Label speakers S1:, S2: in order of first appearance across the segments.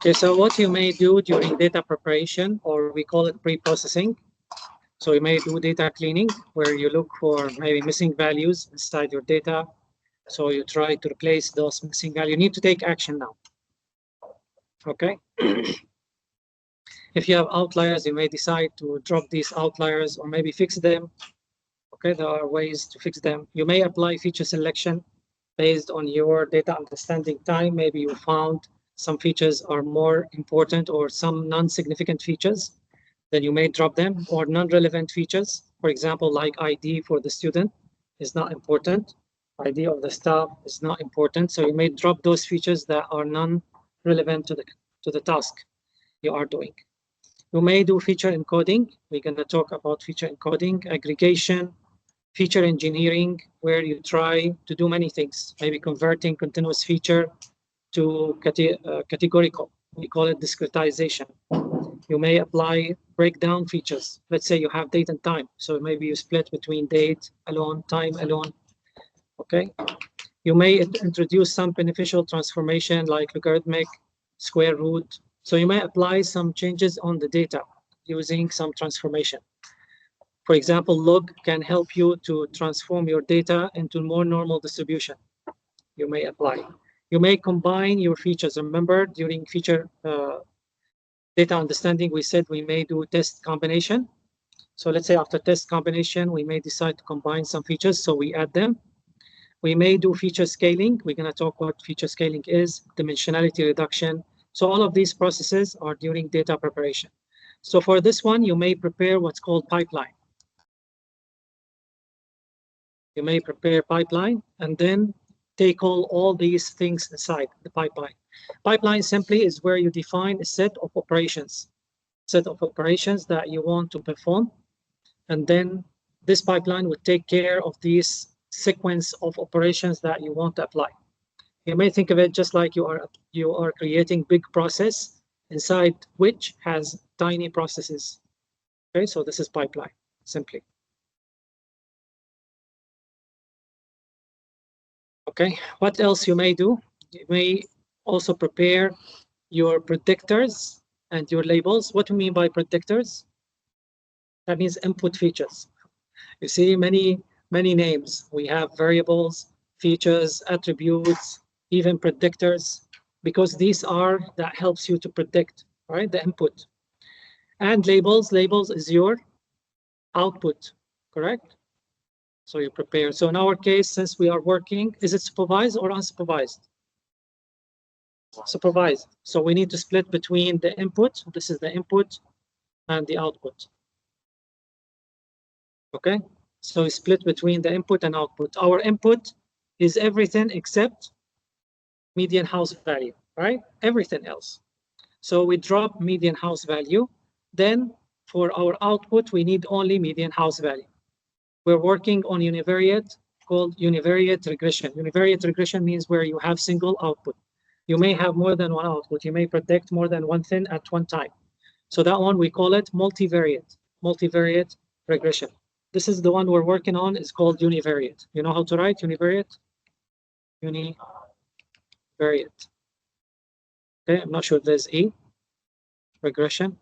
S1: Okay, so what you may do during data preparation, or we call it pre-processing. So you may do data cleaning, where you look for maybe missing values inside your data. So you try to replace those missing values. You need to take action now. Okay. If you have outliers, you may decide to drop these outliers or maybe fix them. Okay, there are ways to fix them. You may apply feature selection based on your data understanding time. Maybe you found some features are more important or some non-significant features, then you may drop them, or non-relevant features. For example, like ID for the student is not important. ID of the staff is not important. So you may drop those features that are non-relevant to the task you are doing. You may do feature encoding. We're going to talk about feature encoding, aggregation, feature engineering, where you try to do many things, maybe converting continuous feature to categorical. We call it discretization. You may apply breakdown features. Let's say you have date and time. So maybe you split between date alone, time alone. Okay. You may introduce some beneficial transformation like logarithmic, square root. So you may apply some changes on the data using some transformation. For example, log can help you to transform your data into more normal distribution. You may apply. You may combine your features. Remember, during feature data understanding, we said we may do test combination. So let's say after test combination, we may decide to combine some features, so we add them. We may do feature scaling. We're going to talk what feature scaling is, dimensionality reduction. So all of these processes are during data preparation. So for this one, you may prepare what's called pipeline. You may prepare pipeline and then take all these things inside the pipeline. Pipeline simply is where you define a set of operations that you want to perform. And then this pipeline would take care of these sequence of operations that you want to apply. You may think of it just like you are creating big process inside which has tiny processes. Okay, so this is pipeline simply. Okay, what else you may do? You may also prepare your predictors and your labels. What do you mean by predictors? That means input features. You see many names. We have variables, features, attributes, even predictors, because these are that helps you to predict, right? The input. And labels is your output, correct? So you prepare. So in our case, since we are working, is it supervised or unsupervised? Supervised. So we need to split between the input, this is the input, and the output. Okay, so we split between the input and output. Our input is everything except median house value, right? Everything else. So we drop median house value. Then for our output, we need only median house value. We're working on univariate called univariate regression. Univariate regression means where you have single output. You may have more than one output. You may predict more than one thing at one time. So that one, we call it multivariate regression. This is the one we're working on. It's called univariate. You know how to write univariate? Univariate. Okay, I'm not sure if there's E. Regression.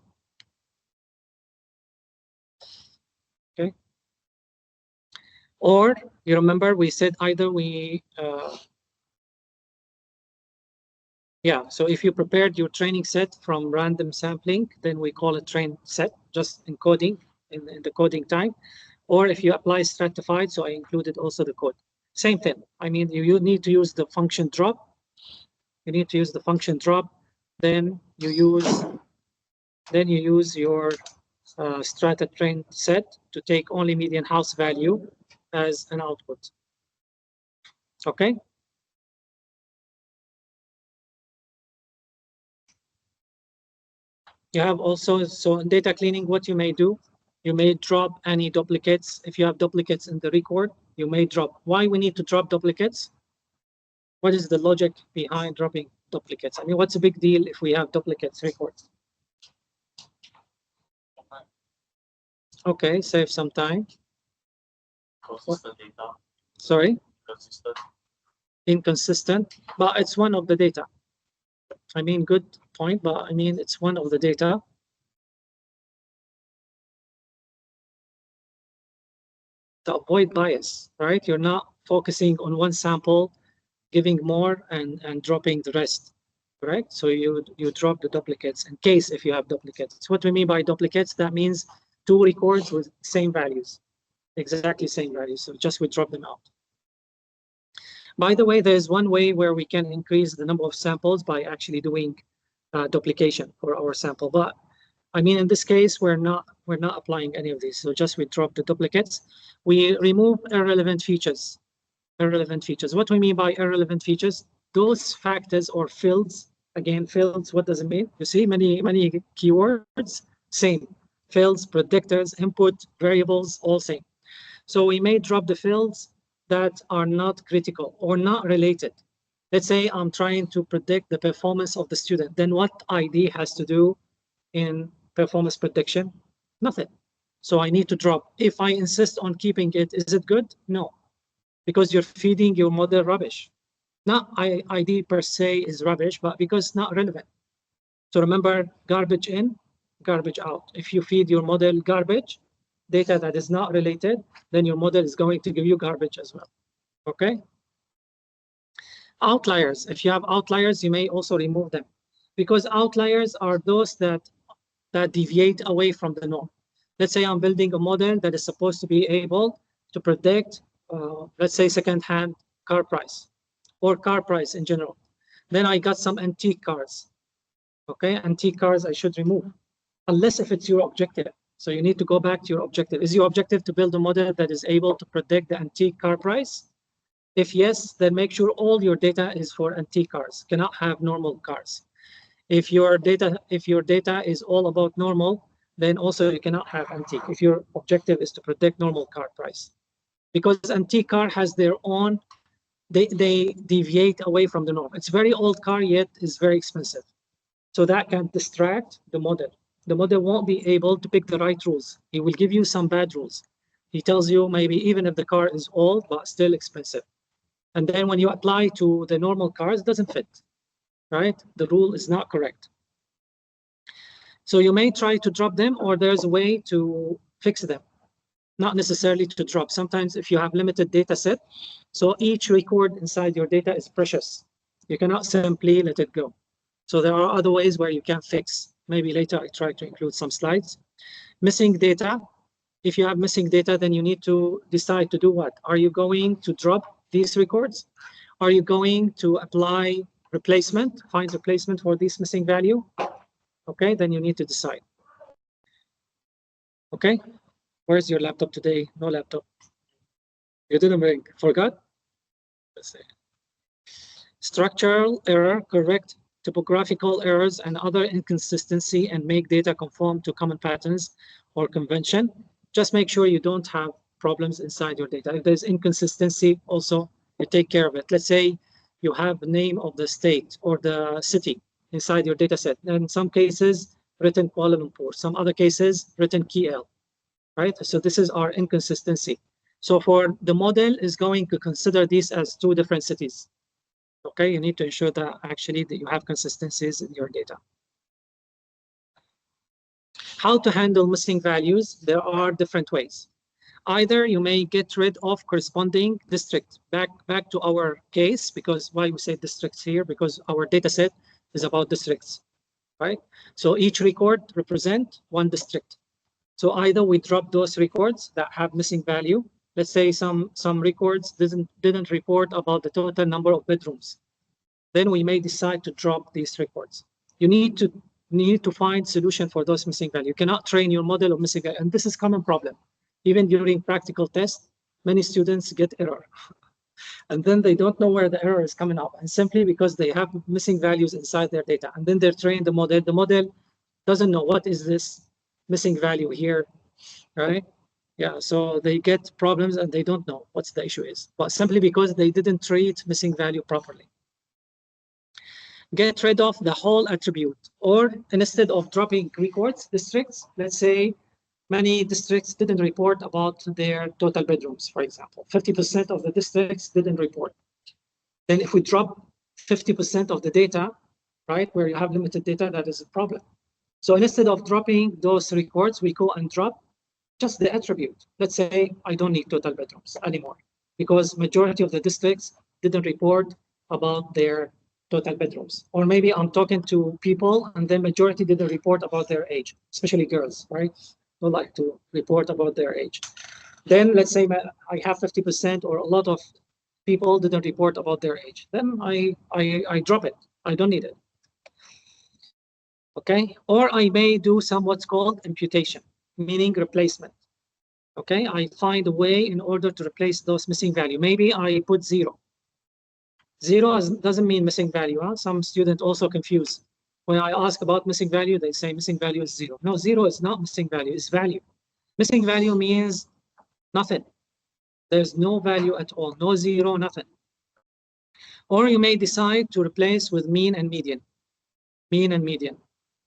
S1: Okay. Or you remember we said either we, yeah, so if you prepared your training set from random sampling, then we call it train set, just encoding in the coding time. Or if you apply stratified, so I included also the code. Same thing. I mean, you need to use the function drop. You need to use the function drop. Then you use your strata train set to take only median house value as an output. Okay. You have also, so in data cleaning, what you may do, you may drop any duplicates. If you have duplicates in the record, you may drop. Why we need to drop duplicates? What is the logic behind dropping duplicates? I mean, what's a big deal if we have duplicates records? Okay, save some time.
S2: Consistent data.
S1: Sorry?
S2: Consistent.
S1: inconsistent, but it's one of the data. I mean, good point, but I mean, it's one of the data. To avoid bias, right? You're not focusing on one sample, giving more and dropping the rest, correct? So you drop the duplicates in case if you have duplicates. What we mean by duplicates, that means 2 records with same values, exactly same values. So just we drop them out. By the way, there's one way where we can increase the number of samples by actually doing duplication for our sample. But I mean, in this case, we're not applying any of these. So just we drop the duplicates. We remove irrelevant features. Irrelevant features. What we mean by irrelevant features, those factors or fields. Again, fields, what does it mean? You see many keywords, same. Fields, predictors, input, variables, all same. So we may drop the fields that are not critical or not related. Let's say I'm trying to predict the performance of the student. Then what ID has to do in performance prediction? Nothing. So I need to drop. If I insist on keeping it, is it good? No, because you're feeding your model rubbish. Not ID per se is rubbish, but because it's not relevant. So remember, garbage in, garbage out. If you feed your model garbage, data that is not related, then your model is going to give you garbage as well, okay? Outliers, if you have outliers, you may also remove them because outliers are those that deviate away from the norm. Let's say I'm building a model that is supposed to be able to predict, let's say, second-hand car price or car price in general. Then I got some antique cars, okay? Antique cars I should remove, unless if it's your objective. So you need to go back to your objective. Is your objective to build a model that is able to predict the antique car price? If yes, then make sure all your data is for antique cars. Cannot have normal cars. If your data is all about normal, then also you cannot have antique. If your objective is to predict normal car price, because antique car has their own, they deviate away from the norm. It's very old car yet is very expensive, so that can distract the model. The model won't be able to pick the right rules. He will give you some bad rules. He tells you maybe even if the car is old but still expensive. And then when you apply to the normal cars, it doesn't fit, right? The rule is not correct. So you may try to drop them, or there's a way to fix them. Not necessarily to drop. Sometimes if you have limited data set, so each record inside your data is precious. You cannot simply let it go. So there are other ways where you can fix. Maybe later I try to include some slides. Missing data. If you have missing data, then you need to decide to do what? Are you going to drop these records? Are you going to apply replacement, find replacement for this missing value? Okay, then you need to decide. Okay, where's your laptop today? No laptop. You didn't bring, forgot? Let's see. Structural error, correct typographical errors and other inconsistency and make data conform to common patterns or convention. Just make sure you don't have problems inside your data. If there's inconsistency, also you take care of it. Let's say you have the name of the state or the city inside your data set. In some cases, written Kuala Lumpur. Some other cases, written KL, right? So this is our inconsistency. So for the model is going to consider these as 2 different cities. Okay, you need to ensure that actually that you have consistencies in your data. How to handle missing values? There are different ways. Either you may get rid of corresponding district. Back to our case, because why we say districts here, because our data set is about districts, right? So each record represent 1 district. So either we drop those records that have missing value. Let's say some records didn't report about the total number of bedrooms. Then we may decide to drop these records. You need to find solution for those missing value. You cannot train your model of missing value, and this is a common problem. Even during practical tests, many students get error. And then they don't know where the error is coming up, and simply because they have missing values inside their data. And then they're training the model. The model doesn't know what is this missing value here, right? Yeah, so they get problems and they don't know what the issue is, but simply because they didn't treat missing value properly. Get rid of the whole attribute, or instead of dropping records, districts, let's say many districts didn't report about their total bedrooms, for example. 50% of the districts didn't report. Then if we drop 50% of the data, right, where you have limited data, that is a problem. So instead of dropping those records, we go and drop just the attribute. Let's say I don't need total bedrooms anymore because majority of the districts didn't report about their total bedrooms. Or maybe I'm talking to people and then majority didn't report about their age, especially girls, right? Don't like to report about their age. Then let's say I have 50% or a lot of people didn't report about their age. Then I drop it. I don't need it. Okay, or I may do some what's called imputation, meaning replacement. Okay, I find a way in order to replace those missing value. Maybe I put 0. 0 doesn't mean missing value. Huh? Some students also confuse. When I ask about missing value, they say missing value is 0. No, 0 is not missing value, it's value. Missing value means nothing. There's no value at all, no 0, nothing. Or you may decide to replace with mean and median. Mean and median.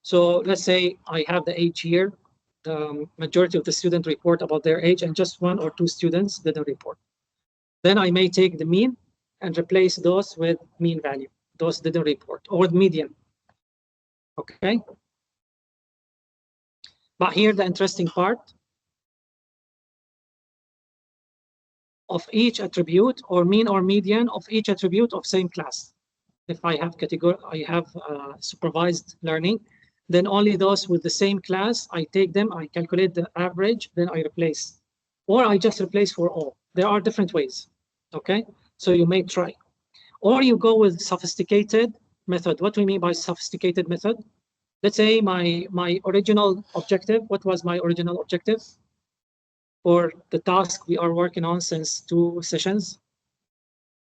S1: So let's say I have the age here. The majority of the students report about their age and just 1 or 2 students didn't report. Then I may take the mean and replace those with mean value. Those didn't report, or the median. Okay. But here the interesting part of each attribute or mean or median of each attribute of same class. If I have supervised learning, then only those with the same class, I take them, I calculate the average, then I replace. Or I just replace for all. There are different ways, okay? So you may try. Or you go with sophisticated method. What do we mean by sophisticated method? Let's say my original objective, what was my original objective? For the task we are working on since 2 sessions,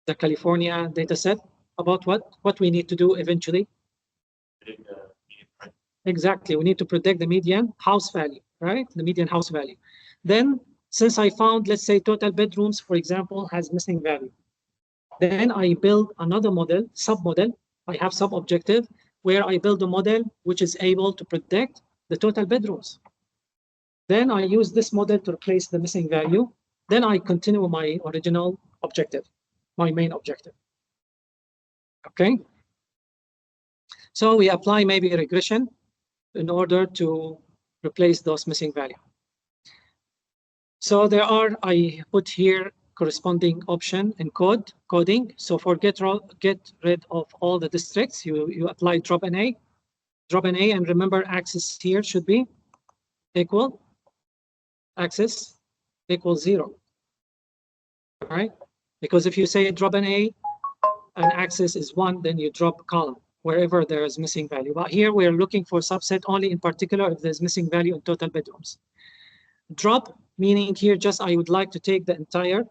S1: the California data set, about what we need to do eventually. Exactly, we need to predict the median house value, right? The median house value. Then, since I found, let's say, total bedrooms, for example, has missing value. Then I build another model, sub-model. I have sub-objective where I build a model which is able to predict the total bedrooms. Then I use this model to replace the missing value. Then I continue my original objective, my main objective. Okay? So we apply maybe a regression in order to replace those missing value. So there are, I put here corresponding option in coding. So for get rid of all the districts, you apply drop NA, and remember axis here should be equal, axis equals 0, all right? Because if you say drop NA and axis is 1, then you drop column wherever there is missing value. But here we're looking for subset only in particular if there's missing value in total bedrooms. Drop, meaning here just I would like to take the entire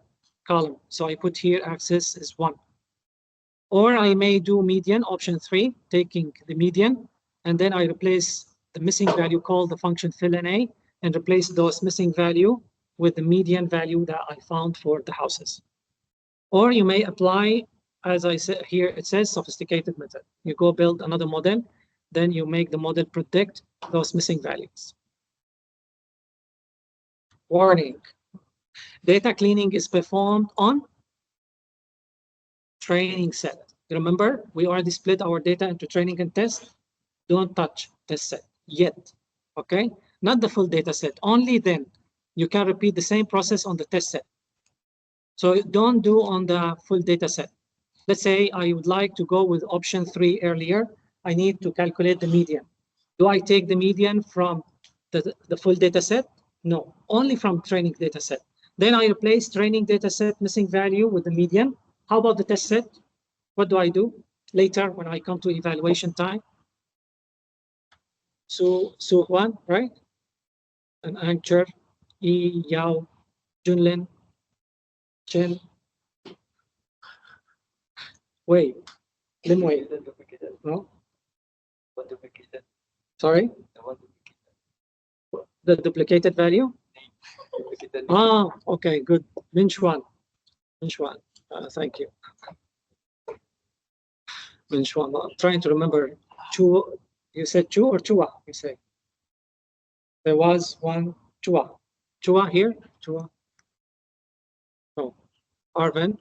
S1: column. So I put here axis is 1. Or I may do median, option 3, taking the median, and then I replace the missing value called the function fill NA and replace those missing value with the median value that I found for the houses. Or you may apply, as I said here, it says sophisticated method. You go build another model, then you make the model predict those missing values. Warning, data cleaning is performed on training set. Remember, we already split our data into training and test. Don't touch test set yet, okay? Not the full data set. Only then you can repeat the same process on the test set. So don't do on the full data set. Let's say I would like to go with option 3 earlier. I need to calculate the median. Do I take the median from the full data set? No, only from training data set. Then I replace training data set missing value with the median. How about the test set? What do I do later when I come to evaluation time? So Huan, right? And Anchor, Yi, Yao, Junlin, Chen, Wei, Lin Wei. No? Sorry? The duplicated value? Ah, okay, good. Min Xuan. Thank you. Min Xuan. I'm trying to remember. Chu, you said Chu or Chua? You say there was one Chua. Chua here? Chua. No. Arvin.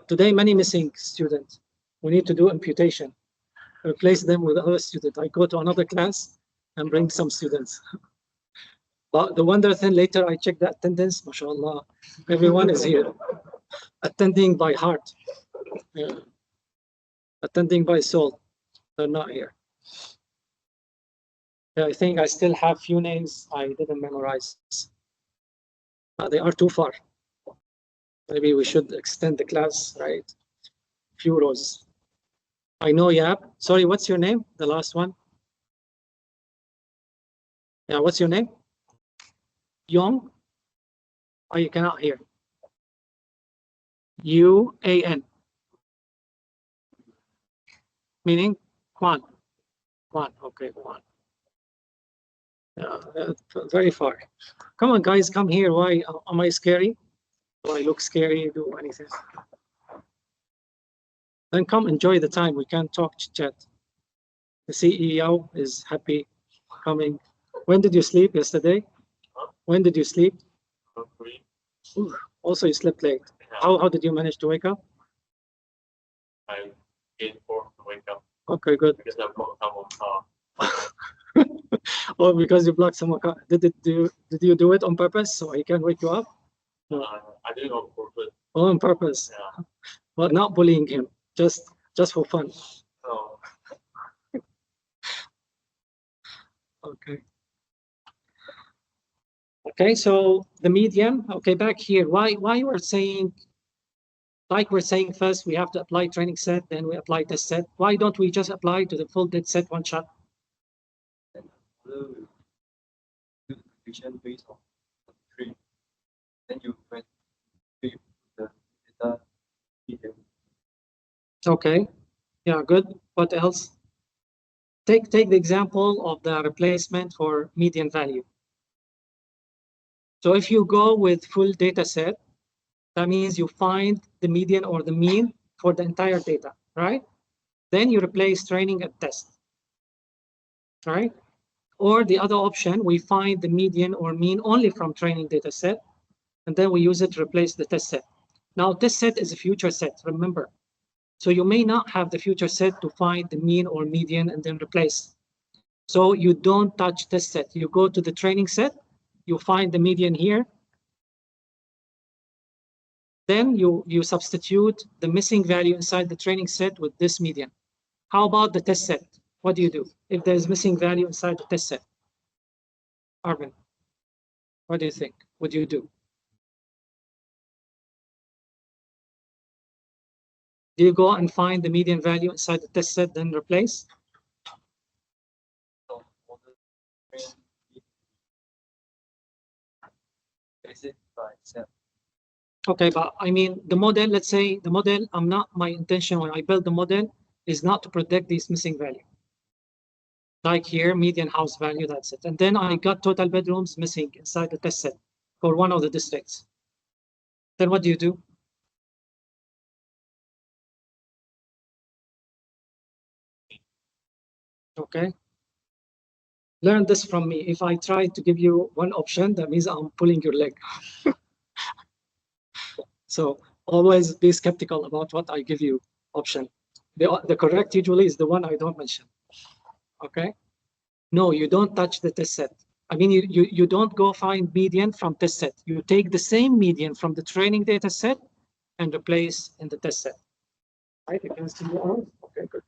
S1: Today, many missing students. We need to do imputation. Replace them with other students. I go to another class and bring some students. But the wonder thing, later I check the attendance, mashallah, everyone is here. Attending by heart. Yeah. Attending by soul. They're not here. Yeah, I think I still have few names I didn't memorize. They are too far. Maybe we should extend the class, right? Few rows. I know, yeah. Sorry, what's your name? The last one. Yeah, what's your name? Yong? Oh, you cannot hear. U-A-N. Meaning Kwan. Kwan, okay, Kwan. Very far. Come on, guys, come here. Why am I scary? Do I look scary? Do anything? Then come enjoy the time. We can talk, chat. The CEO is happy coming. When did you sleep yesterday? When did you sleep? Ooh, also, you slept late. How did you manage to wake up?
S2: I ate for to wake up.
S1: Okay, good.
S2: Because I blocked someone's car.
S1: Oh, because you blocked someone. Did you do it on purpose so he can wake you up?
S2: No. I did it on purpose.
S1: Oh, on purpose.
S2: Yeah.
S1: Well, not bullying him, just for fun.
S2: No.
S1: Okay. Okay, so the median. Okay, back here. Why we're saying, like we're saying, first we have to apply training set, then we apply test set. Why don't we just apply to the full data set one shot?
S3: Based on tree, then you went to the data median.
S1: Okay, yeah, good. What else? Take the example of the replacement for median value. So if you go with full data set, that means you find the median or the mean for the entire data, right? Then you replace training and test, right? Or the other option, we find the median or mean only from training data set, and then we use it to replace the test set. Now, test set is a future set, remember. So you may not have the future set to find the mean or median and then replace. So you don't touch test set. You go to the training set, you find the median here. Then you substitute the missing value inside the training set with this median. How about the test set? What do you do if there's missing value inside the test set? Arvin, what do you think? What do you do? Do you go and find the median value inside the test set, then replace? Okay, but I mean, the model, let's say the model, my intention when I build the model is not to predict these missing value. Like here, median house value, that's it. And then I got total bedrooms missing inside the test set for one of the districts. Then what do you do? Okay. Learn this from me. If I try to give you one option, that means I'm pulling your leg. So always be skeptical about what I give you option. The correct usually is the one I don't mention. Okay. No, you don't touch the test set. I mean, you don't go find median from test set. You take the same median from the training data set and replace in the test set. Right? You can see your okay, good.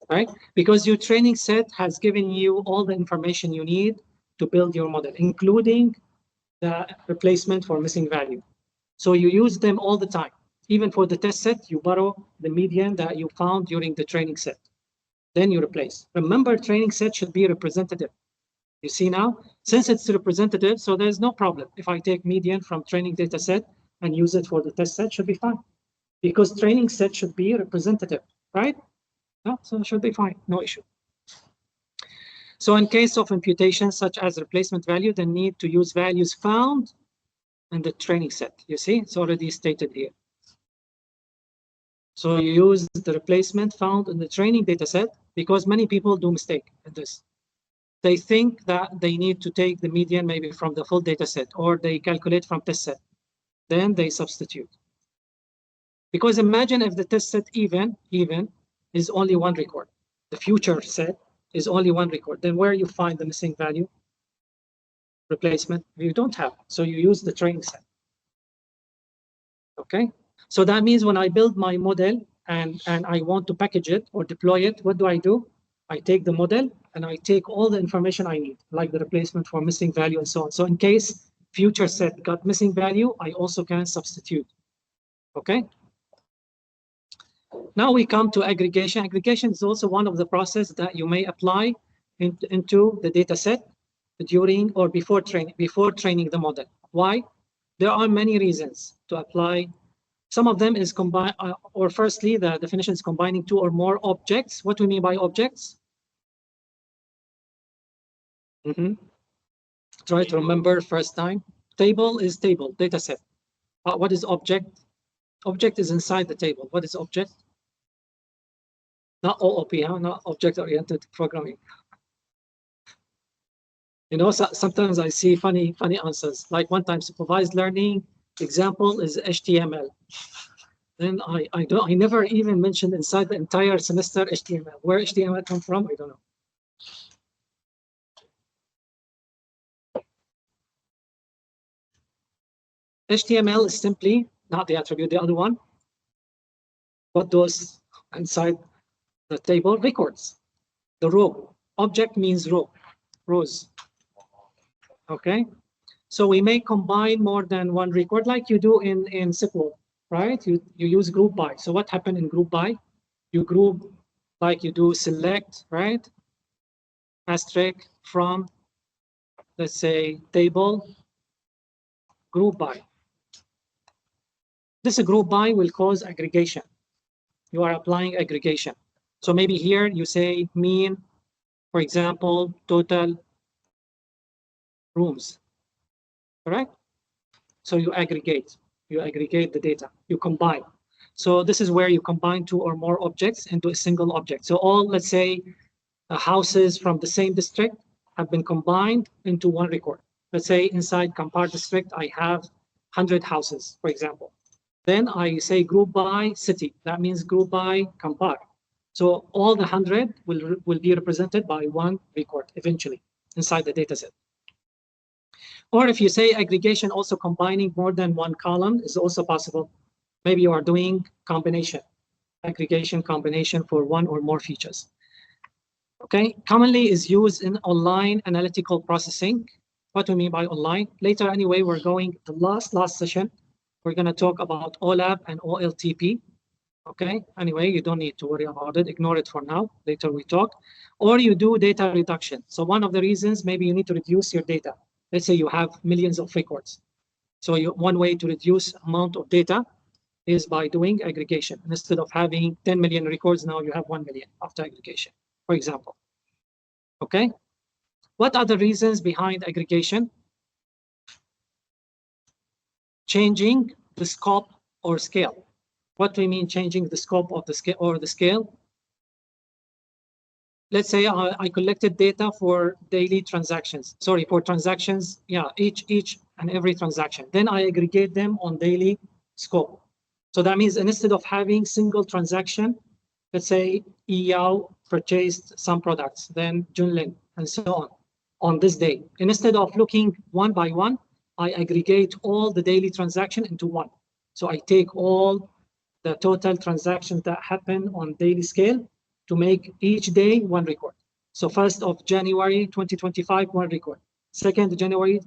S1: Right? Because your training set has given you all the information you need to build your model, including the replacement for missing value. So you use them all the time. Even for the test set, you borrow the median that you found during the training set. Then you replace. Remember, training set should be representative. You see now, since it's representative, so there's no problem. If I take median from training data set and use it for the test set, should be fine. Because training set should be representative, right? No, so it should be fine, no issue. So in case of imputation, such as replacement value, they need to use values found in the training set. You see, it's already stated here. So you use the replacement found in the training data set because many people do mistake in this. They think that they need to take the median maybe from the full data set or they calculate from test set. Then they substitute. Because imagine if the test set even is only one record, the future set is only one record, then where you find the missing value replacement? You don't have, so you use the training set. Okay, so that means when I build my model and I want to package it or deploy it, what do? I take the model and I take all the information I need, like the replacement for missing value and so on. So in case future set got missing value, I also can substitute. Okay. Now we come to aggregation. Aggregation is also one of the processes that you may apply into the data set during or before training the model. Why? There are many reasons to apply. Some of them is combine, or firstly, the definition is combining two or more objects. What do we mean by objects? Try to remember first time. Table is table, data set. What is object? Object is inside the table. What is object? Not OOP, huh? Not object-oriented programming. You know, sometimes I see funny answers. Like one time, supervised learning example is HTML. Then I never even mentioned inside the entire semester HTML. Where HTML come from, I don't know. HTML is simply not the attribute, the other one. What those inside the table records, the row. Object means row, rows. Okay, so we may combine more than one record like you do in SQL, right? You use group by. So what happened in group by? You group like you do select, right? Asterisk from, let's say, table, group by. This group by will cause aggregation. You are applying aggregation. So maybe here you say mean, for example, total rooms, correct? So you aggregate the data, you combine. So this is where you combine two or more objects into a single object. So all, let's say, houses from the same district have been combined into one record. Let's say inside Kampar district, I have 100 houses, for example. Then I say group by city. That means group by Kampar. So all the 100 will be represented by one record eventually inside the data set. Or if you say aggregation, also combining more than one column is also possible. Maybe you are doing combination, aggregation combination for one or more features. Okay, commonly is used in online analytical processing. What do we mean by online? Later anyway, we're going, the last session, we're going to talk about OLAP and OLTP. Okay, anyway, you don't need to worry about it. Ignore it for now. Later we talk. Or you do data reduction. So one of the reasons, maybe you need to reduce your data. Let's say you have millions of records. So one way to reduce amount of data is by doing aggregation. Instead of having 10 million records, now you have 1 million after aggregation, for example. Okay. What are the reasons behind aggregation? Changing the scope or scale. What do we mean changing the scope of the scale or the scale? Let's say I collected data for daily transactions. Sorry, for transactions, yeah, each and every transaction. Then I aggregate them on daily scope. So that means instead of having single transaction, let's say Yao purchased some products, then Junlin, and so on this day. Instead of looking one by one, I aggregate all the daily transaction into one. So I take all the total transactions that happen on daily scale to make each day one record. So 1st of January 2025, one record. 2nd January,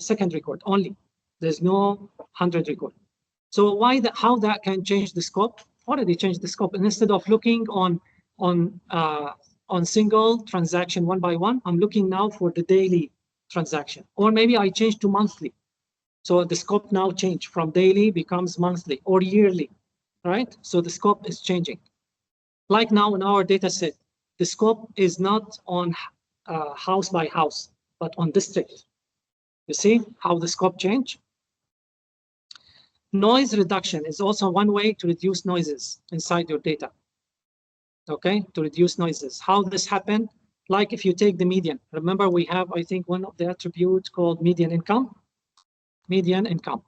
S1: second record only. There's no 100 record. So how that can change the scope? Already changed the scope. And instead of looking on single transaction one by one, I'm looking now for the daily transaction. Or maybe I change to monthly. So the scope now changed from daily becomes monthly or yearly, right? So the scope is changing. Like now in our data set, the scope is not on house by house, but on district. You see how the scope change? Noise reduction is also one way to reduce noises inside your data. Okay, to reduce noises. How this happen? Like if you take the median. Remember we have, I think, one of the attributes called median income. Median income.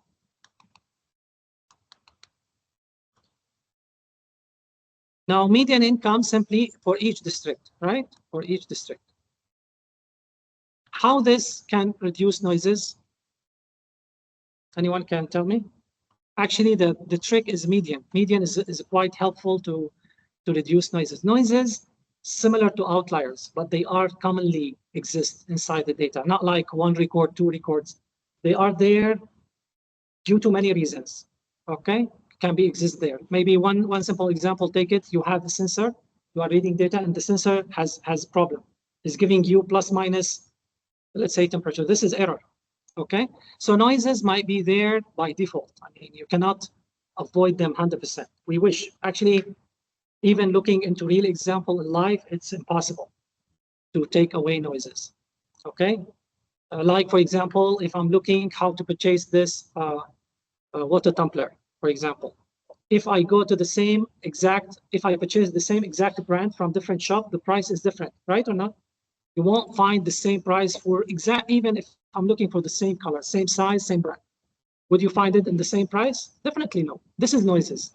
S1: Now, median income simply for each district, right? For each district. How this can reduce noises? Anyone can tell me? Actually, the trick is median. Median is quite helpful to reduce noises. Noises similar to outliers, but they are commonly exist inside the data, not like one record, two records. They are there due to many reasons, okay? Can be exist there. Maybe one simple example, take it, you have the sensor, you are reading data and the sensor has problem. It's giving you plus minus, let's say temperature. This is error, okay? So noises might be there by default. I mean, you cannot avoid them 100%. We wish, actually, even looking into real example in life, it's impossible to take away noises, okay? Like, for example, if I'm looking how to purchase this water tumbler, for example. If I go to the same exact, if I purchase the same exact brand from different shop, the price is different, right or not? You won't find the same price for exact, even if I'm looking for the same color, same size, same brand. Would you find it in the same price? Definitely no. This is noises.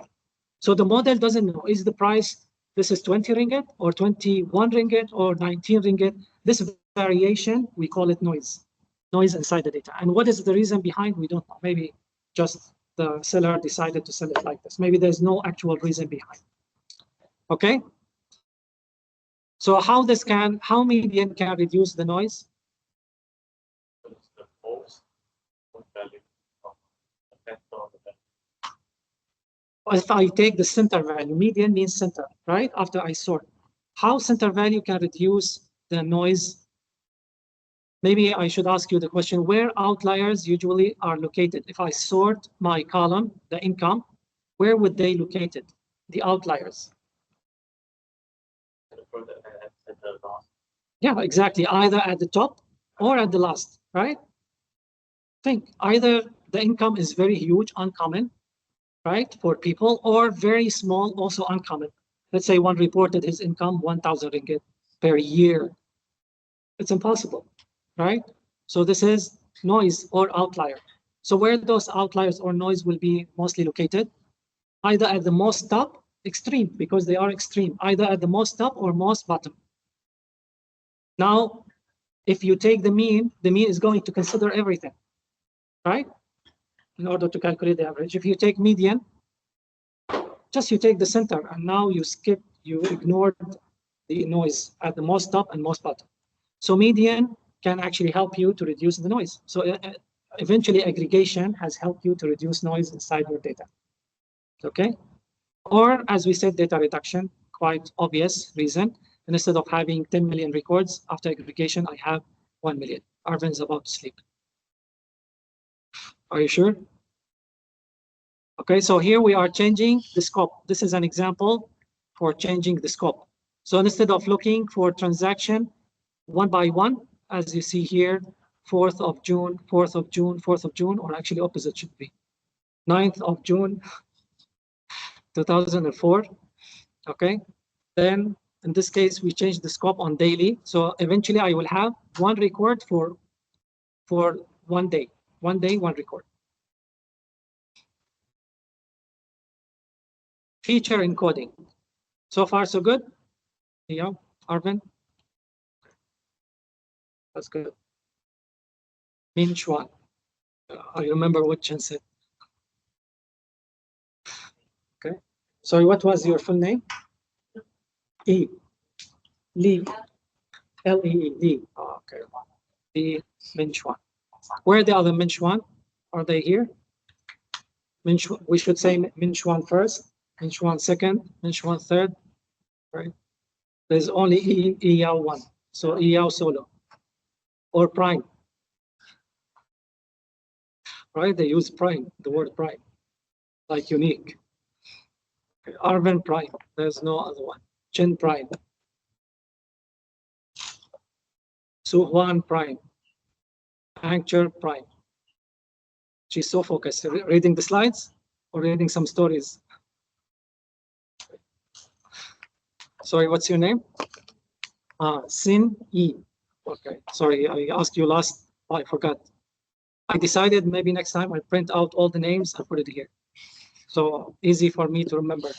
S1: So the model doesn't know, is the price, this is 20 ringgit or 21 ringgit or 19 ringgit. This variation, we call it noise inside the data. And what is the reason behind? We don't know. Maybe just the seller decided to sell it like this. Maybe there's no actual reason behind. Okay. So how median can reduce the noise?
S2: It's the most value of the vector of the vector.
S1: If I take the center value, median means center, right? After I sort, how center value can reduce the noise? Maybe I should ask you the question, where outliers usually are located? If I sort my column, the income, where would they located? The outliers. Yeah, exactly. Either at the top or at the last, right? Think either the income is very huge, uncommon, right, for people, or very small, also uncommon. Let's say one reported his income 1,000 ringgit per year. It's impossible, right? So this is noise or outlier. So where those outliers or noise will be mostly located? Either at the most top, extreme, because they are extreme, either at the most top or most bottom. Now, if you take the mean is going to consider everything, right? In order to calculate the average. If you take median, just you take the center, and now you ignored the noise at the most top and most bottom. So median can actually help you to reduce the noise. So eventually aggregation has helped you to reduce noise inside your data, okay? Or as we said, data reduction, quite obvious reason. And instead of having 10 million records, after aggregation, I have 1 million. Arvin's about to sleep. Are you sure? Okay, so here we are changing the scope. This is an example for changing the scope. So instead of looking for transaction one by one, as you see here, 4th of June, 4th of June, 4th of June, or actually opposite should be 9th of June, 2004, okay? Then in this case, we change the scope on daily. So eventually I will have one record for 1 day, one record. Feature encoding. So far, so good? Yeah, Arvin? That's good. Min Chuan. I remember what Chen said. Okay. Sorry, what was your full name? E. Lee. L-E-E. Lee. Oh, okay. Lee Min Chuan. Where are the other Min Chuan? Are they here? Min Chuan, we should say Min Chuan first, Min Chuan second, Min Chuan third, right? There's only E Yao one. So E Yao solo. Or prime. Right? They use prime, the word prime, like unique. Okay. Arvin prime, there's no other one. Chen prime. Su Huan prime. Anchor prime. She's so focused. Reading the slides or reading some stories? Sorry, what's your name? Sin E. Okay, sorry, I asked you last. Oh, I forgot. I decided maybe next time I print out all the names and put it here. So easy for me to remember.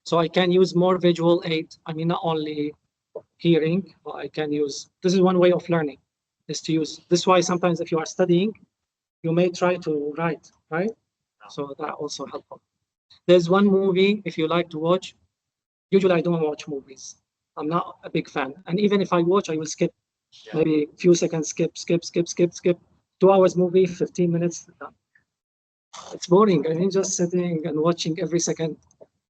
S1: So I can use more visual aid. I mean, not only hearing, but I can use, this is one way of learning, is to use, this is why sometimes if you are studying, you may try to write, right? So that also helpful. There's one movie, if you like to watch, usually I don't watch movies. I'm not a big fan. And even if I watch, I will skip maybe a few seconds, skip. 2 hours movie, 15 minutes, done. It's boring. I mean, just sitting and watching every second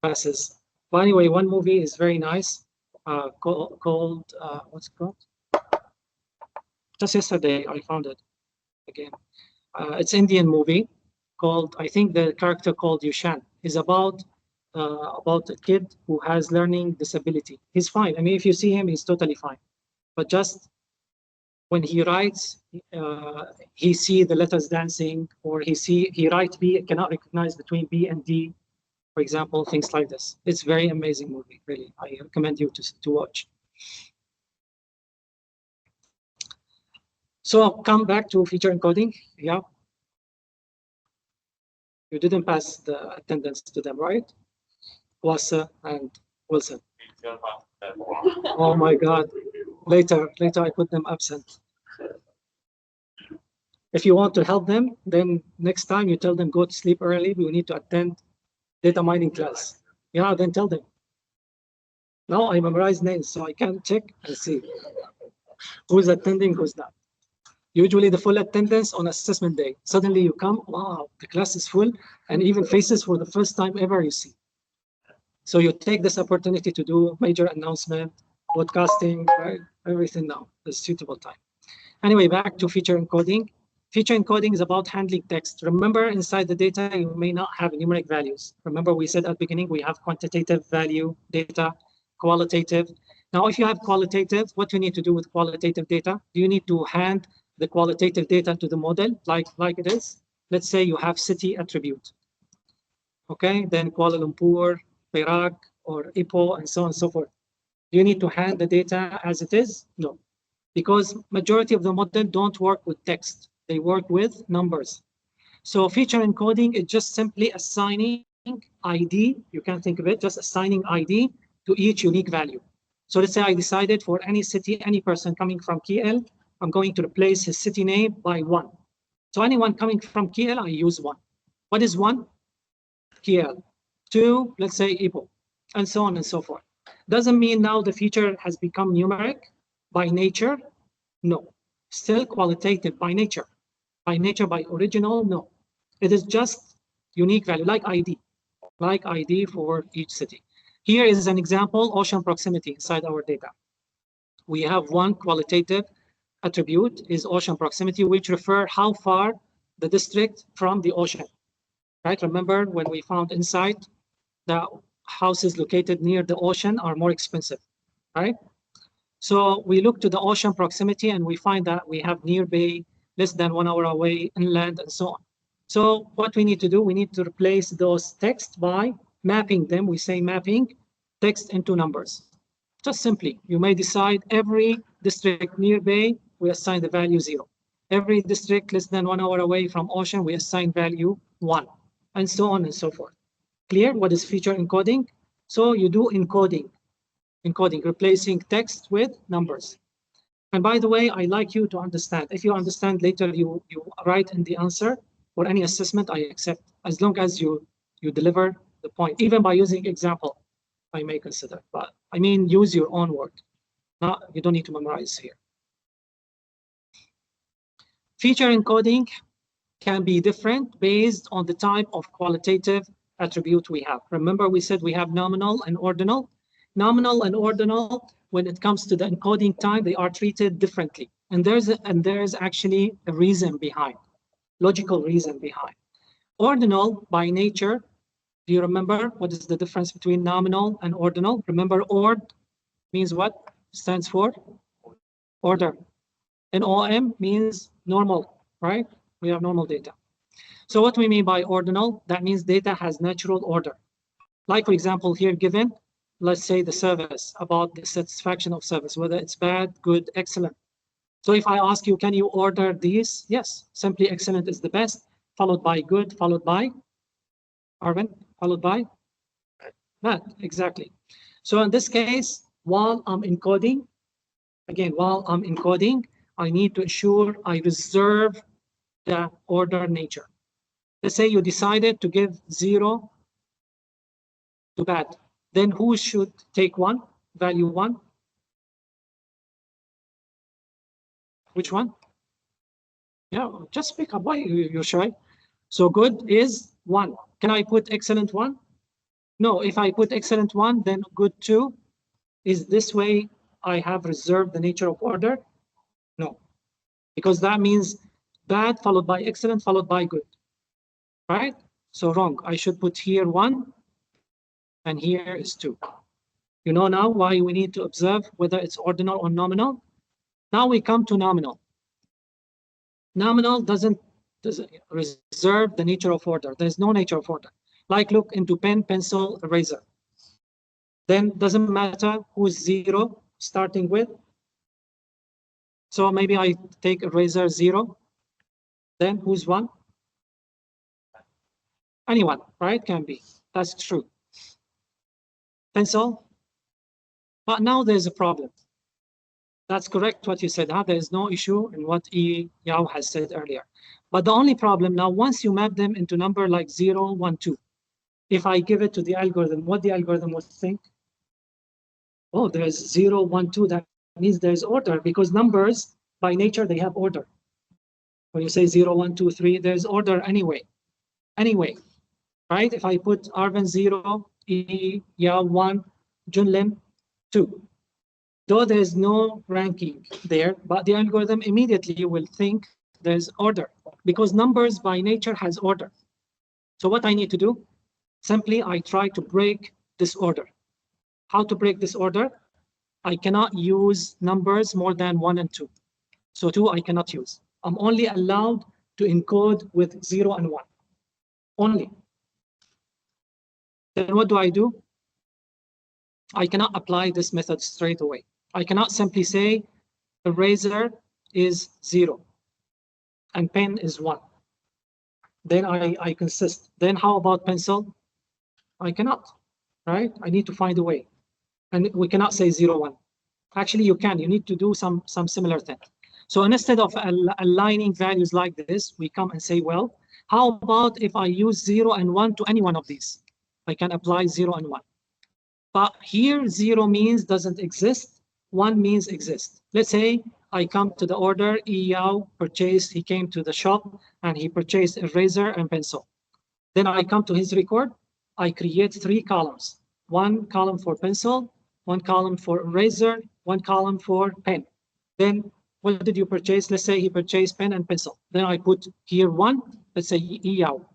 S1: passes. But anyway, one movie is very nice, called, what's it called? Just yesterday, I found it again. It's Indian movie called, I think the character called Yushan is about a kid who has learning disability. He's fine. I mean, if you see him, he's totally fine. But just when he writes, he see the letters dancing, or he write B, cannot recognize between B and D, for example, things like this. It's very amazing movie, really. I recommend you to watch. So come back to feature encoding. Yeah. You didn't pass the attendance to them, right? Wassa and Wilson. Oh my God. Later I put them absent. If you want to help them, then next time you tell them go to sleep early, we need to attend data mining class. Yeah, then tell them. Now I memorize names, so I can check and see who's attending, who's not. Usually the full attendance on assessment day. Suddenly you come, wow, the class is full, and even faces for the first time ever you see. So you take this opportunity to do major announcement, podcasting, right? Everything now, the suitable time. Anyway, back to feature encoding. Feature encoding is about handling text. Remember, inside the data, you may not have numeric values. Remember, we said at the beginning, we have quantitative value data, qualitative. Now, if you have qualitative, what you need to do with qualitative data? Do you need to hand the qualitative data to the model like it is? Let's say you have city attribute. Okay, then Kuala Lumpur, Perak, or Ipoh, and so on and so forth. Do you need to hand the data as it is? No, because majority of the model don't work with text. They work with numbers. So feature encoding is just simply assigning ID. You can think of it, just assigning ID to each unique value. So let's say I decided for any city, any person coming from KL, I'm going to replace his city name by 1. So anyone coming from KL, I use 1. What is 1? KL. 2, let's say Ipoh, and so on and so forth. Doesn't mean now the feature has become numeric by nature. No, still qualitative by nature. By nature, by original, no. It is just unique value, like ID for each city. Here is an example, ocean proximity inside our data. We have one qualitative attribute is ocean proximity, which refer how far the district from the ocean, right? Remember when we found insight that houses located near the ocean are more expensive, right? So we look to the ocean proximity and we find that we have nearby, less than 1 hour away, inland, and so on. So what we need to do, we need to replace those text by mapping them. We say mapping text into numbers. Just simply, you may decide every district nearby, we assign the value 0. Every district less than 1 hour away from ocean, we assign value 1, and so on and so forth. Clear what is feature encoding? So you do encoding, replacing text with numbers. And by the way, I like you to understand. If you understand later, you write in the answer for any assessment, I accept, as long as you deliver the point, even by using example, I may consider. But I mean, use your own word. You don't need to memorize here. Feature encoding can be different based on the type of qualitative attribute we have. Remember, we said we have nominal and ordinal. Nominal and ordinal, when it comes to the encoding time, they are treated differently. And there's actually a reason behind, logical reason behind. Ordinal, by nature, do you remember what is the difference between nominal and ordinal? Remember, ord means what? Stands for order. And OM means normal, right? We have normal data. So what we mean by ordinal, that means data has natural order. Like, for example, here given, let's say the service, about the satisfaction of service, whether it's bad, good, excellent. So if I ask you, can you order these? Yes, simply excellent is the best, followed by good, followed by, Arvin, followed by That, exactly. So in this case, while I'm encoding, I need to ensure I reserve the order nature. Let's say you decided to give 0 to bad. Then who should take 1, value 1? Which one? Yeah, just pick up. Why you're shy? So good is 1. Can I put excellent 1? No, if I put excellent 1, then good 2. Is this way I have reserved the nature of order? No, because that means bad followed by excellent followed by good, right? So wrong. I should put here 1 and here is 2. You know now why we need to observe whether it's ordinal or nominal? Now we come to nominal. Nominal doesn't reserve the nature of order. There's no nature of order. Like look into pen, pencil, eraser. Then doesn't matter who's 0 starting with. So maybe I take eraser 0. Then who's 1? Anyone, right? Can be. That's true. Pencil. But now there's a problem. That's correct what you said. There is no issue in what E. Yao has said earlier. But the only problem now, once you map them into number like 0, 1, 2, if I give it to the algorithm, what the algorithm would think? Oh, there's 0, 1, 2. That means there's order because numbers by nature, they have order. When you say 0, 1, 2, 3, there's order anyway. Anyway, right? If I put Arvin 0, E, Yao 1, Junlin 2. Though there's no ranking there, but the algorithm immediately will think there's order because numbers by nature has order. So what I need to do? Simply, I try to break this order. How to break this order? I cannot use numbers more than 1 and 2. So 2 I cannot use. I'm only allowed to encode with 0 and 1. Only. Then what do? I cannot apply this method straight away. I cannot simply say eraser is 0 and pen is 1. Then I consist. Then how about pencil? I cannot, right? I need to find a way. And we cannot say 0, 1. Actually, you can. You need to do some similar thing. So instead of aligning values like this, we come and say, well, how about if I use 0 and 1 to any one of these? I can apply 0 and 1. But here, 0 means doesn't exist. 1 means exist. Let's say I come to the order, Yao purchased, he came to the shop and he purchased eraser and pencil. Then I come to his record. I create 3 columns. 1 column for pencil, 1 column for eraser, 1 column for pen. Then what did you purchase? Let's say he purchased pen and pencil. Then I put here 1, let's say Yao.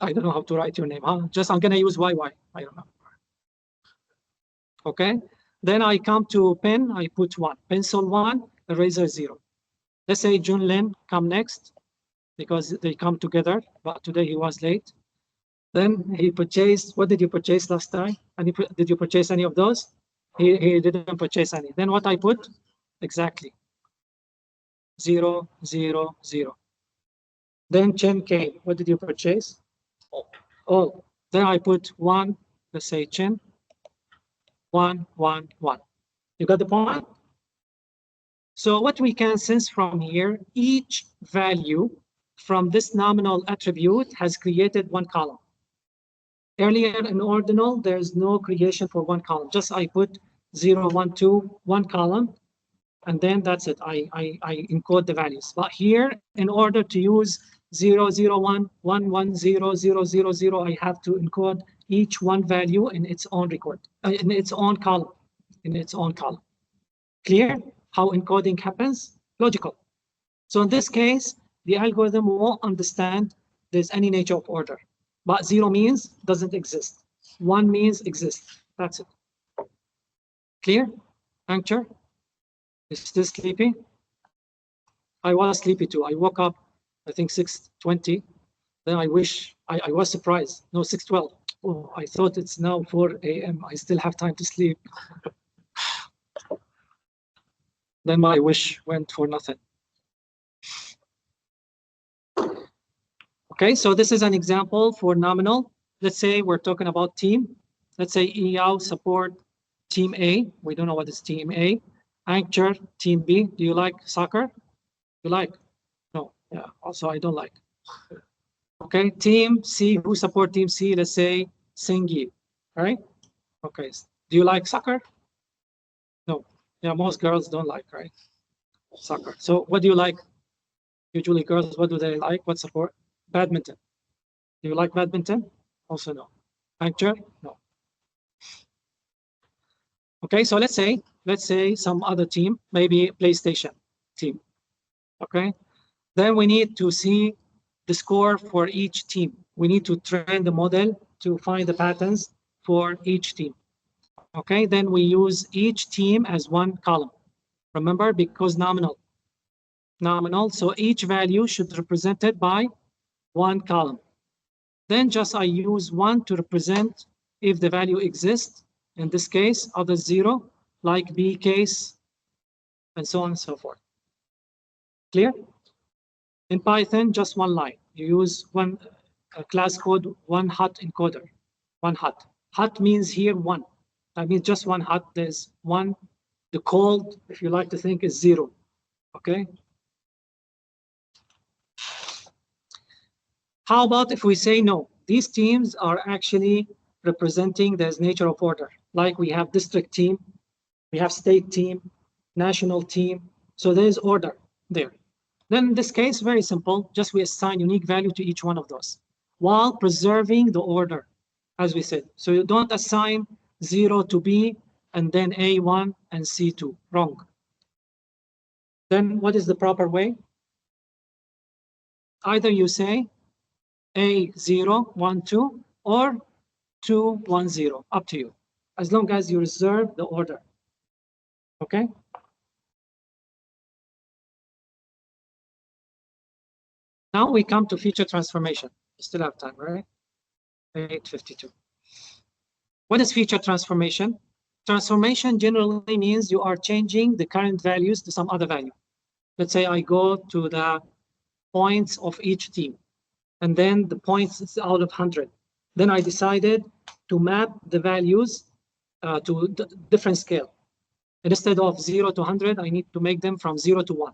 S1: I don't know how to write your name, huh? Just I'm gonna use YY, I don't know. Okay, then I come to pen, I put 1, pencil 1, eraser 0. Let's say Junlin come next because they come together, but today he was late. Then he purchased, what did you purchase last time? And did you purchase any of those? He didn't purchase any. Then what I put? Exactly. 0, 0, 0. Then Chen came. What did you purchase? All. Then I put 1, let's say Chen. 1, 1, 1. You got the point? So what we can sense from here, each value from this nominal attribute has created 1 column. Earlier in ordinal, there's no creation for 1 column. Just I put 0, 1, 2, 1 column, and then that's it. I encode the values. But here, in order to use 0, 0, 1, 1, 1, 0, 0, 0, 0, I have to encode each one value in its own record, in its own column, Clear how encoding happens? Logical. So in this case, the algorithm won't understand there's any nature of order. But 0 means doesn't exist. 1 means exists. That's it. Clear? Answer? Is still sleepy? I was sleepy too. I woke up, I think 6:20. Then I was surprised. No, 6:12. Oh, I thought it's now 4 a.m. I still have time to sleep. Then my wish went for nothing. Okay, so this is an example for nominal. let's say we're talking about team. Let's say EAO support team A. We don't know what is team A. Anchor team B. Do you like soccer? You like? No. Yeah. Also, I don't like. Okay. Team C. Who support team C? Let's say Sengi. All right. Okay. Do you like soccer? No. Yeah. Most girls don't like, right? Soccer. So what do you like? Usually girls, what do they like? What support? Badminton. Do you like badminton? Also no. Anchor? No. Okay, so let's say some other team, maybe PlayStation team. Okay, then we need to see the score for each team. We need to train the model to find the patterns for each team. Okay, then we use each team as one column. Remember, because nominal. So each value should be represented by one column. Then just I use one to represent if the value exists. In this case, other zero, like B case, and so on and so forth. Clear? In Python, just one line. You use one class code, one hot encoder, one hot. Hot means here one. That means just one hot. There's one. The cold, if you like to think, is zero. Okay. How about if we say no? These teams are actually representing the nature of order. Like we have district team, we have state team, national team. So there's order there. Then in this case, very simple, just we assign unique value to each one of those while preserving the order, as we said. So you don't assign 0 to B and then A1 and C2, wrong. Then what is the proper way? Either you say A0, 1, 2, or 2, 1, 0, up to you, as long as you reserve the order, okay? Now we come to feature transformation. You still have time, right? 8:52. What is feature transformation? Transformation generally means you are changing the current values to some other value. Let's say I go to the points of each team, and then the points is out of 100. Then I decided to map the values to different scale. And instead of 0 to 100, I need to make them from 0 to 1.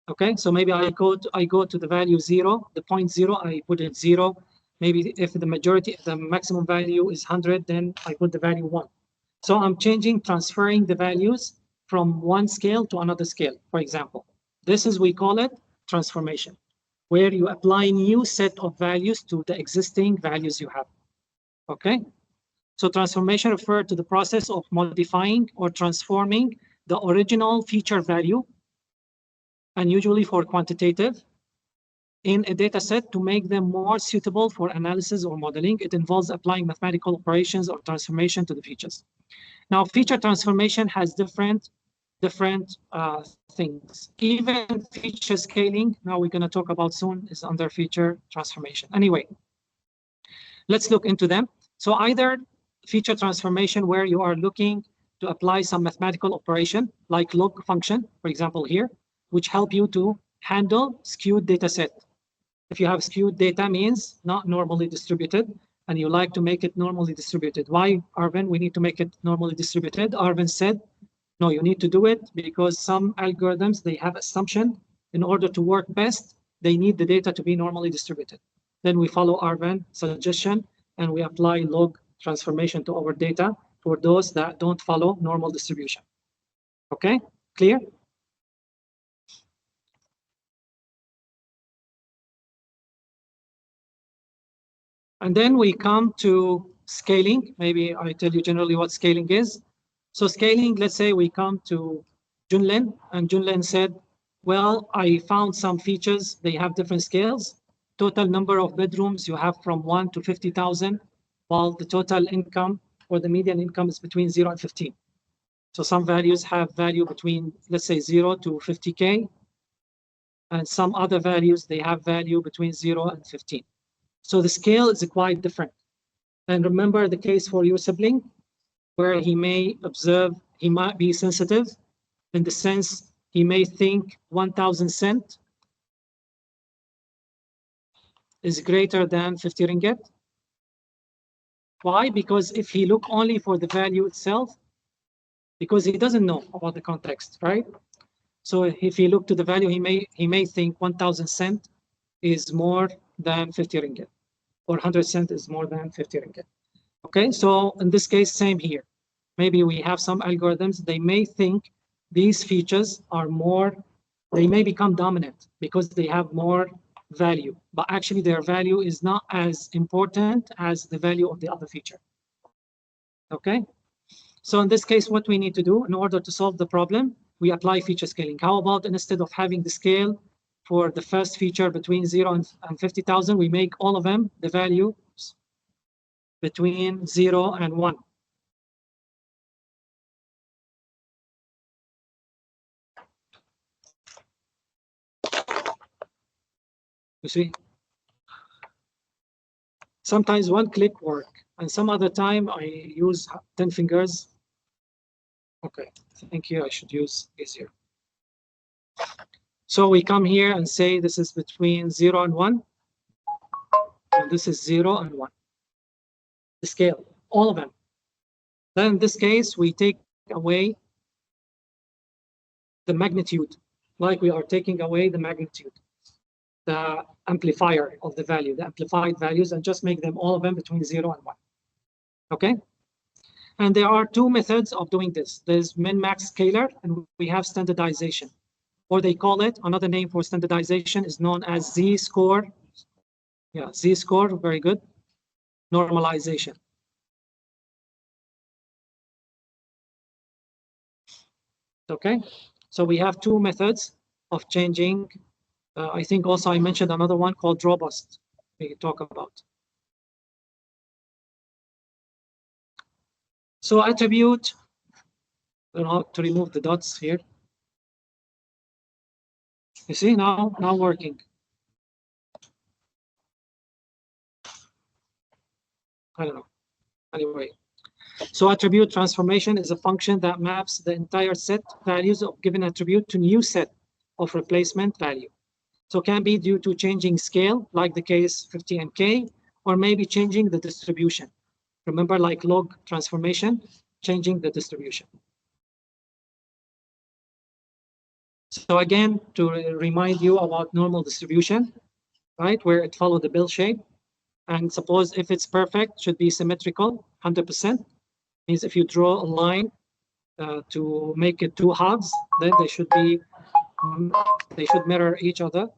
S1: Okay, so maybe I go to the value 0, the point 0, I put it 0. Maybe if the maximum value is 100, then I put the value 1. So I'm transferring the values from one scale to another scale, for example. This is, we call it transformation, where you apply new set of values to the existing values you have. Okay, so transformation refers to the process of modifying or transforming the original feature value, and usually for quantitative, in a data set to make them more suitable for analysis or modeling. It involves applying mathematical operations or transformation to the features. Now, feature transformation has different things. Even feature scaling, now we're going to talk about soon, is under feature transformation. Anyway, let's look into them. So either feature transformation where you are looking to apply some mathematical operation like log function, for example here, which help you to handle skewed data set. If you have skewed data, means not normally distributed, and you like to make it normally distributed. Why, Arvin, we need to make it normally distributed? Arvin said, no, you need to do it because some algorithms, they have assumption. In order to work best, they need the data to be normally distributed. Then we follow Arvin's suggestion, and we apply log transformation to our data for those that don't follow normal distribution. Okay, clear? And then we come to scaling. Maybe I tell you generally what scaling is. So scaling, let's say we come to Junlin, and Junlin said, well, I found some features, they have different scales. Total number of bedrooms you have from 1 to 50,000, while the total income or the median income is between 0 and 15. So some values have value between, let's say, 0 to 50K, and some other values, they have value between 0 and 15. So the scale is quite different. And remember the case for your sibling, where he may observe, he might be sensitive in the sense he may think 1,000 cent is greater than 50 ringgit. Why? Because if he look only for the value itself, because he doesn't know about the context, right? So if he look to the value, he may think 1,000 cent is more than 50 ringgit, or 100 cent is more than 50 ringgit. Okay, so in this case, same here. Maybe we have some algorithms, they may think these features are more, they may become dominant because they have more value, but actually their value is not as important as the value of the other feature. Okay, so in this case, what we need to do in order to solve the problem, we apply feature scaling. How about instead of having the scale for the first feature between 0 and 50,000, we make all of them the values between 0 and 1. You see? Sometimes one click work, and some other time I use 10 fingers. Okay, thank you. I should use easier. So we come here and say this is between 0 and 1. And this is 0 and 1. The scale, all of them. Then in this case, we take away the magnitude, like we are taking away the magnitude, the amplifier of the value, the amplified values, and just make them all of them between 0 and 1. Okay? And there are two methods of doing this. There's min-max scalar, and we have standardization. Or they call it, another name for standardization is known as z-score. Yeah, z-score, very good. Normalization. Okay, so we have two methods of changing. I think also I mentioned another one called robust we talk about. So attribute, I don't know how to remove the dots here. You see now working. I don't know. Anyway, so attribute transformation is a function that maps the entire set values of given attribute to new set of replacement value. So can be due to changing scale, like the case 50 and K, or maybe changing the distribution. Remember, like log transformation, changing the distribution. So again, to remind you about normal distribution, right, where it follows the bell shape. And suppose if it's perfect, should be symmetrical, 100%. Means if you draw a line to make it two halves, then they should mirror each other.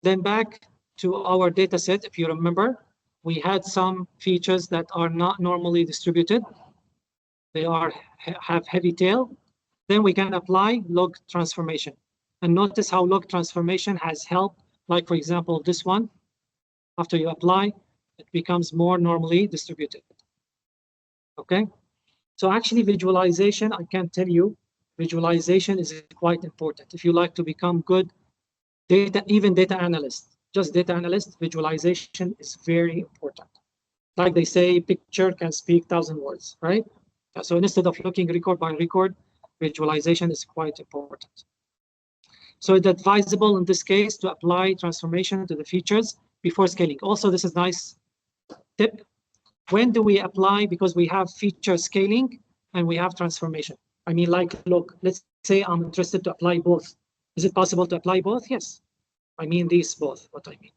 S1: Then back to our data set, if you remember, we had some features that are not normally distributed. They have heavy tail. Then we can apply log transformation. And notice how log transformation has helped, like for example, this one. After you apply, it becomes more normally distributed. Okay? So actually visualization, I can tell you, visualization is quite important. If you like to become good even data analyst, just data analyst, visualization is very important. Like they say, picture can speak 1,000 words, right? So instead of looking record by record, visualization is quite important. So it's advisable in this case to apply transformation to the features before scaling. Also, this is a nice tip. When do we apply? Because we have feature scaling and we have transformation. I mean, like, look, let's say I'm interested to apply both. Is it possible to apply both? Yes. I mean these both, what I mean.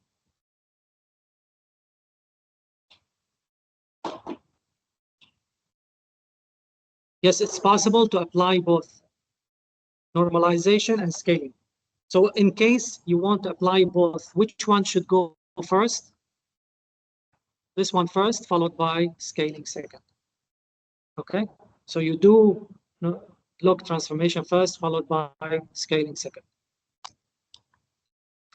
S1: Yes, it's possible to apply both normalization and scaling. So in case you want to apply both, which one should go first? This one first, followed by scaling second. Okay, so you do log transformation first, followed by scaling second.